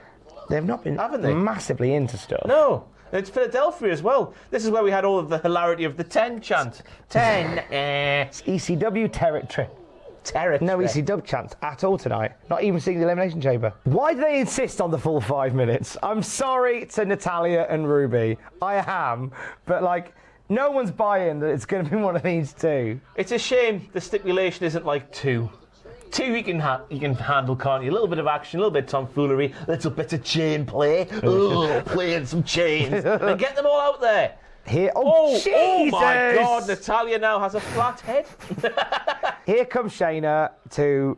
B: They've not been
A: Haven't they?
B: massively into stuff.
A: No. It's Philadelphia as well. This is where we had all of the hilarity of the 10 chant. 10,
B: It's ECW territory. No ECW chants at all tonight. Not even seeing the Elimination Chamber. Why do they insist on the full 5 minutes? I'm sorry to Natalya and Ruby. I am. But, like, No one's buying that it's going to be one of these two.
A: It's a shame the stipulation isn't like 2. 2 you can handle, can't you? A little bit of action, a little bit of tomfoolery, a little bit of chain play. Playing some chains. And get them all out there.
B: Here, Jesus!
A: Oh my God, Natalya now has a flat head.
B: Here comes Shayna to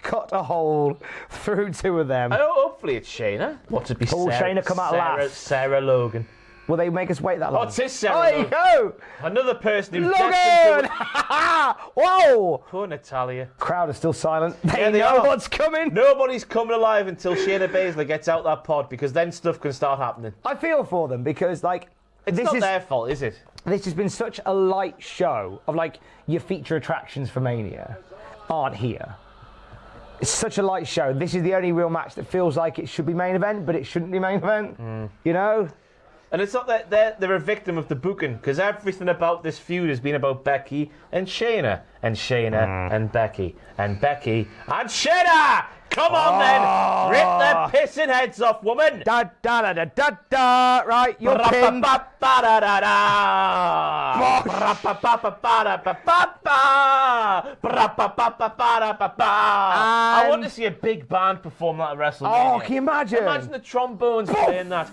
B: cut a hole through 2 of them.
A: Oh, hopefully it's Shayna. What would be
B: Shayna come out last.
A: Sarah Logan.
B: Will they make us wait that long?
A: What's this, Sarah?
B: Oh, there you go!
A: Another person who's
B: Logan!
A: destined
B: Whoa!
A: Poor Natalya.
B: Crowd is still silent. They
A: Yeah, they
B: know
A: are.
B: what's coming.
A: Nobody's coming alive until Shayna Baszler gets out that pod, because then stuff can start happening.
B: I feel for them because, like,
A: It's not their fault, is it?
B: this has been such a light show of, like, your feature attractions for Mania aren't here. It's such a light show. This is the only real match that feels like it should be main event, but it shouldn't be main event. You know?
A: And it's not that they're a victim of the booking, because everything about this feud has been about Becky and Shayna, and Shayna and Becky, and Becky and Shayna! Come on then! Rip the pissing heads off, woman!
B: Da da da da da da. Right, you're pinned.
A: I want to see a big band perform that at WrestleMania.
B: Oh, can you imagine?
A: Imagine the trombones playing that.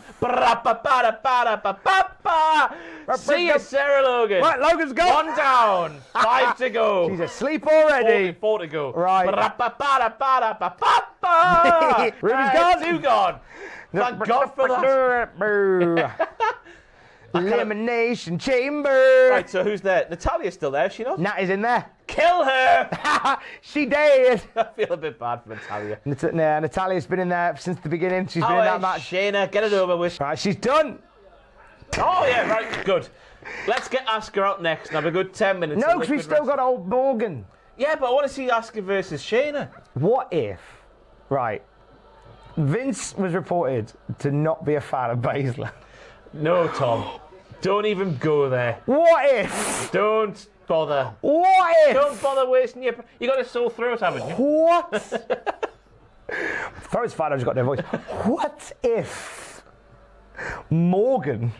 A: See you, Sarah Logan.
B: Right, Logan's gone.
A: 1 down, 5 to go.
B: She's asleep already.
A: 4 to go.
B: Right. Ruby's gone.
A: 2 gone. Thank God for that.
B: Elimination Chamber.
A: Right, so who's there? Natalya's still there, is she not?
B: Nat is in there.
A: Kill her!
B: She did.
A: I feel a bit bad for Natalya.
B: Natalya's been in there since the beginning. She's been in that match.
A: Shayna, get it over with.
B: Right, she's done.
A: Oh, yeah, right, good. Let's get Asuka out next and have a good 10 minutes.
B: No, because we've still got old Morgan.
A: Yeah, but I want to see Asuka versus Shayna.
B: What if, right, Vince was reported to not be a fan of Baszler.
A: No, Tom. Don't even go there.
B: What if?
A: Don't bother.
B: What if?
A: Don't bother wasting your... You got a sore throat, haven't you?
B: What? Throat's fine, I just got no voice. What if Morgan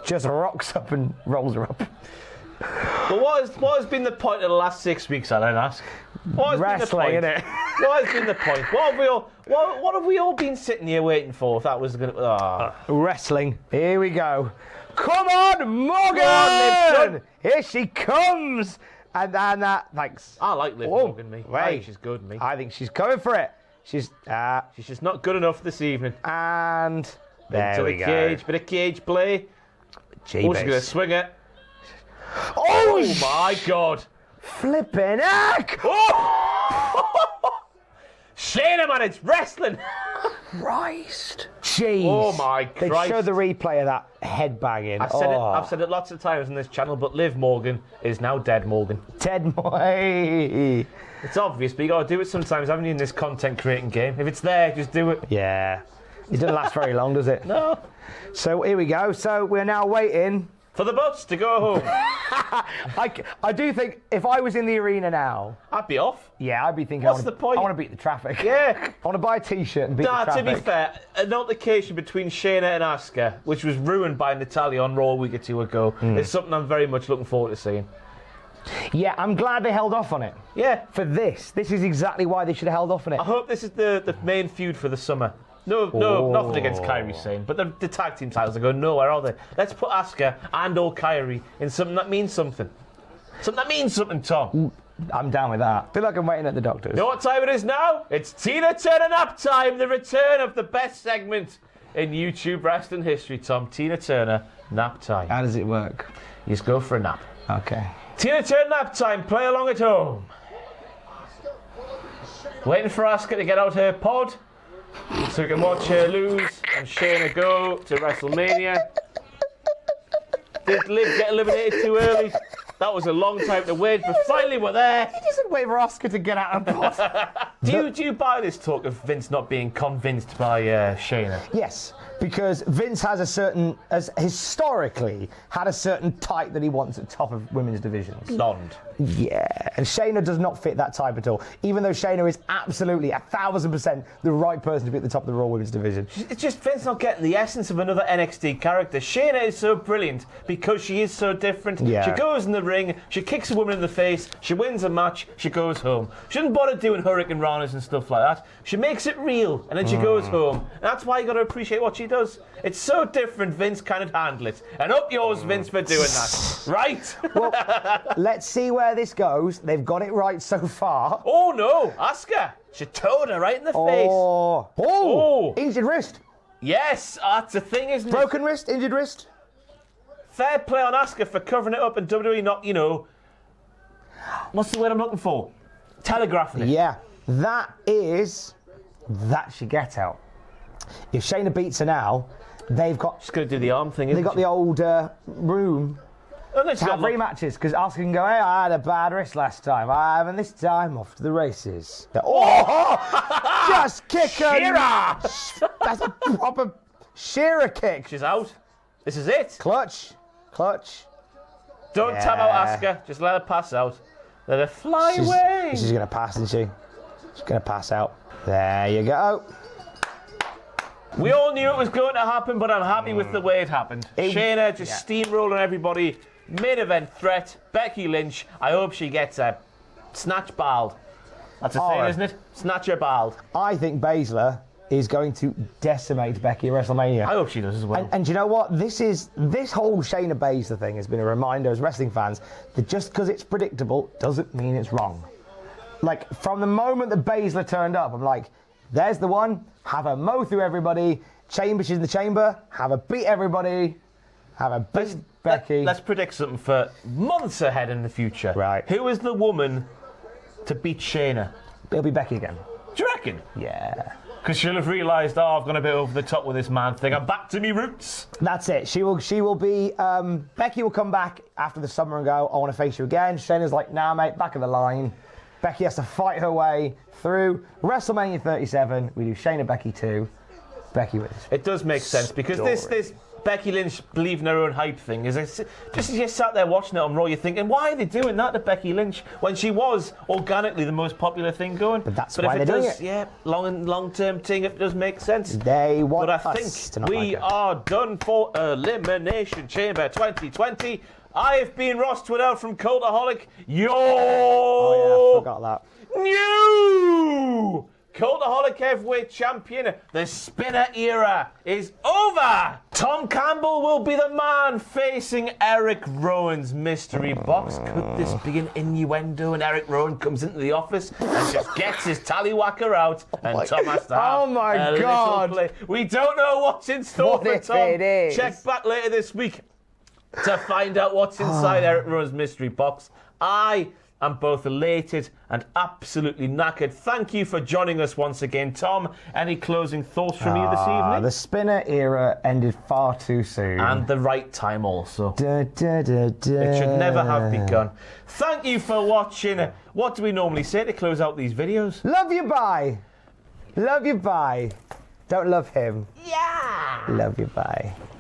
B: just rocks up and rolls her up?
A: Well, what has been the point of the last 6 weeks, I don't ask? What has
B: Wrestling,
A: been the
B: innit?
A: point? What has been the point? What have we all been sitting here waiting for if that was going to...
B: Wrestling. Here we go. Come on, Morgan!
A: Come on, Liv.
B: Here she comes! And that, thanks.
A: I like Liv Morgan, me. I think she's good, me.
B: I think she's going for it. She's
A: just not good enough this evening.
B: And there
A: Into
B: we
A: the
B: go.
A: cage, bit of cage play.
B: Jeebus.
A: Oh, she's going to swing it.
B: Oh,
A: My God.
B: flipping heck!
A: Oh! Shayna, man, it's wrestling.
B: Christ. Jeez.
A: Oh, my
B: They
A: Christ.
B: show the replay of that head banging.
A: I've said it lots of times on this channel, but Liv Morgan is now dead Morgan.
B: Ted Moy.
A: It's obvious, but you got to do it sometimes, haven't you, in this content creating game? If it's there, just do it.
B: Yeah. It doesn't last very long, does it?
A: No.
B: So here we go. So we're now waiting.
A: For the butts to go home.
B: I do think if I was in the arena now,
A: I'd be off.
B: yeah, I'd be thinking,
A: What's the point?
B: I want to beat the traffic.
A: Yeah.
B: I want to buy a T-shirt and beat the
A: Nah,
B: traffic.
A: to be fair, an altercation between Shayna and Asuka, which was ruined by Natalya on Raw a week or 2 ago, is something I'm very much looking forward to seeing.
B: Yeah, I'm glad they held off on it.
A: Yeah.
B: For this. This is exactly why they should have held off on it.
A: I hope this is the main feud for the summer. No, nothing against Kairi Sane, but the tag team titles are going nowhere, are they? Let's put Asuka and old Kairi in something that means something. Something that means something, Tom.
B: I'm down with that. Feel like I'm waiting at the doctor's.
A: You know what time it is now? It's Tina Turner nap time, the return of the best segment in YouTube wrestling history, Tom. Tina Turner nap time.
B: How does it work?
A: You just go for a nap.
B: Okay.
A: Tina Turner nap time, play along at home. Waiting for Asuka to get out her pod so we can watch her lose and Shayna go to WrestleMania. Did Liv get eliminated too early? That was a long time to wait, but finally we're there.
B: He doesn't wait for Oscar to get out of pod.
A: Do you buy this talk of Vince not being convinced by Shayna?
B: Yes, because Vince has has historically had a certain type that he wants at top of women's divisions.
A: Blonde.
B: Yeah, and Shayna does not fit that type at all. Even though Shayna is absolutely 1,000% the right person to be at the top of the Raw Women's division.
A: It's just Vince not getting the essence of another NXT character. Shayna is so brilliant because she is so different.
B: Yeah.
A: She goes in the ring, she kicks a woman in the face, she wins a match, she goes home. She doesn't bother doing Hurricane Ranas and stuff like that. She makes it real, and then she goes home. And that's why you got to appreciate what she does. It's so different, Vince cannot handle it. And up yours, Vince, for doing that. Right?
B: Well, let's see where this goes. They've got it right so far.
A: Oh, no. Asuka. She toed her right in the face.
B: Oh, injured wrist.
A: Yes, that's the thing, isn't it?
B: Broken wrist, injured wrist.
A: Fair play on Asuka for covering it up and WWE not, what's the word I'm looking for? Telegraphing it.
B: Yeah, that should get out. If Shayna beats her now, they've got...
A: She's going to do the arm thing, isn't
B: They've got the old room
A: Oh, no,
B: to have rematches, because Asuka can go, hey, I had a bad wrist last time. I haven't this time, off to the races. Just kick her.
A: Shearer!
B: That's a proper Shearer kick.
A: She's out. This is it.
B: Clutch.
A: Don't tap out Asuka. Just let her pass out. Let her fly away.
B: She's going to pass, isn't she? She's going to pass out. There you go.
A: We all knew it was going to happen, but I'm happy with the way it happened. Shayna just steamrolling everybody. Main event threat. Becky Lynch. I hope she gets a snatch bald. That's a saying, isn't it? Snatch her bald.
B: I think Baszler is going to decimate Becky at WrestleMania.
A: I hope she does as well.
B: And you know what? This whole Shayna Baszler thing has been a reminder as wrestling fans that just because it's predictable doesn't mean it's wrong. Like, from the moment that Baszler turned up, I'm like, there's the one. Have her mow through everybody. She's in the chamber. Have her beat everybody. Have her beat Becky.
A: Let's predict something for months ahead in the future.
B: Right.
A: Who is the woman to beat Shayna?
B: It'll be Becky again.
A: Do you reckon?
B: Yeah.
A: Because she'll have realised, I've gone a bit over the top with this man thing. I'm back to me roots.
B: That's it. She will be. Becky will come back after the summer and go, I want to face you again. Shayna's like, nah, mate, back of the line. Becky has to fight her way through WrestleMania 37. We do Shayna Becky 2. Becky wins.
A: It does make sense because this Becky Lynch believing her own hype thing is just as you sat there watching it on Raw, you're thinking, why are they doing that to Becky Lynch when she was organically the most popular thing going?
B: But that's why they're doing it.
A: Yeah, long-term thing, it does make sense.
B: They want
A: But I
B: us to
A: think
B: not
A: we
B: like
A: are done for Elimination Chamber 2020. I've been Ross Tweddell from Cultaholic.
B: Oh yeah, I forgot that.
A: New Cultaholic Heavyweight Champion. The spinner era is over. Tom Campbell will be the man facing Eric Rowan's mystery box. Could this be an innuendo and Eric Rowan comes into the office and just gets his tallywhacker out and Tom has to have a little play. We don't know what's in store for Tom.
B: It is?
A: Check back later this week to find out what's inside Eric Rowan's mystery box. I am both elated and absolutely knackered. Thank you for joining us once again, Tom. Any closing thoughts from you this evening?
B: The spinner era ended far too soon.
A: And the right time also.
B: It
A: It should never have begun. Thank you for watching. What do we normally say to close out these videos?
B: Love you, bye. Love you, bye. Don't love him.
C: Yeah!
B: Love you, bye.